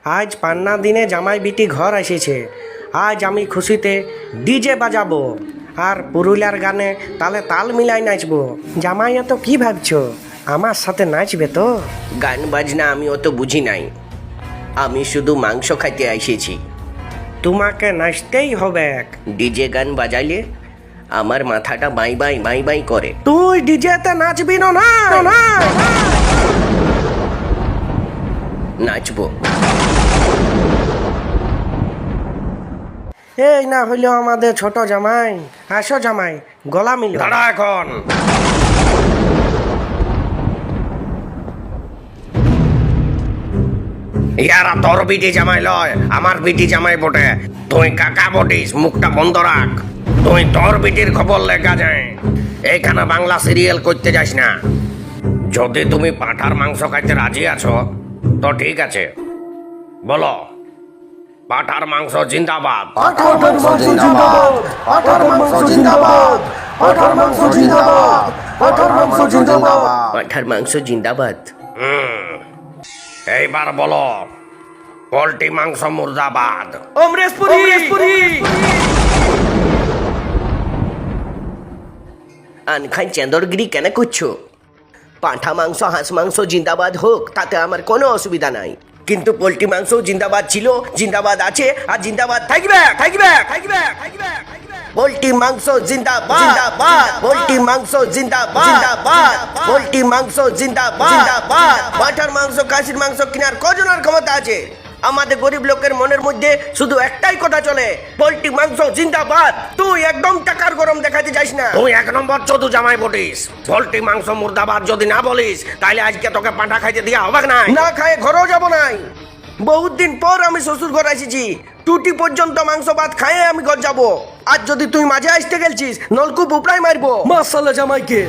আজ পান্না দিনে জামাই বিটি ঘর এসেছে। আজ আমি খুশিতে ডিজে বাজাবো আর পুরুলিয়ার গানে তালে তাল মিলাই নাচবো। জামাই এত কি ভাবছো, আমার সাথে নাচবে তো? গান বাজনা আমি অত বুঝি নাই, আমি শুধু মাংস খাইতে এসেছি। তোমাকে নাচতেই হবে। ডিজে গান বাজাইলে আমার মাথাটা বাই বাই বাই বাই করে। তুই ডিজেতে নাচবি না? নাচবো। এই না হইলেও আমাদের ছোট জামাই। আসো জামাই, গলা মিল। দাঁড়া এখন। ইয়ারা তোর বিটি জামাই লয়, আমার বিটি জামাই বটে। তুই কাকা বটিস, মুখটা বন্ধ রাখ। তুই তোর বিটির খবর লেখা যায়, এইখানে বাংলা সিরিয়াল করতে যাস না। যদি তুমি পাঁঠার মাংস খাইতে রাজি আছো তো ঠিক আছে, বলো পাঁঠার মাংস জিন্দাবাদ। পাঁঠার মাংস জিন্দাবাদ, পাঁঠার মাংস জিন্দাবাদ, পাঁঠার মাংস জিন্দাবাদ, পাঁঠার মাংস জিন্দাবাদ। পাঁঠার মাংস জিন্দাবাদ। এইবার বলো পোল্ট্রি মাংস মুর্দাবাদ। অমরেশপুরি। আনখাই চেন্দরগিরি কেন করছো? পাঁঠা মাংস হাঁস মাংস জিন্দাবাদ হোক, তাতে আমার কোনো অসুবিধা নাই। কিন্তু পোল্ট্রি মাংস জিন্দাবাদ ছিল, জিন্দাবাদ আছে আর জিন্দাবাদ থাকবে। পোল্ট্রি মাংস জিন্দাবাদ, জিন্দাবাদ। পোল্ট্রি মাংস জিন্দাবাদ, জিন্দাবাদ। পোল্ট্রি মাংস জিন্দাবাদ, জিন্দাবাদ। পাঁঠার মাংস খাসির মাংস কেনার কজনের ক্ষমতা আছে? আমাদের গরিব লোকের মনের মধ্যে শুধু একটাই কথা চলে, পোল্ট্রি মাংস জিন্দাবাদ। তুই একদম টাকার গরম দেখাতে যাস না। তুই এক নম্বর চোদু জামাই বটিস। পোল্ট্রি মাংস মুর্দাবাদ যদি না বলিস তাহলে আজকে তোকে পাঁঠা খাইতে দিয়া হবে না। না খায় ঘরেও যাব নাই। বহুত দিন পর আমি শ্বশুর ঘর এসেছি, টুটি পর্যন্ত মাংস ভাত খায়ে আমি ঘর যাব। আর যদি তুই মাঝে আসতে গেলছিস নলকূপ উপড়াই মারবো। মাসাল্লাহ জামাইকে।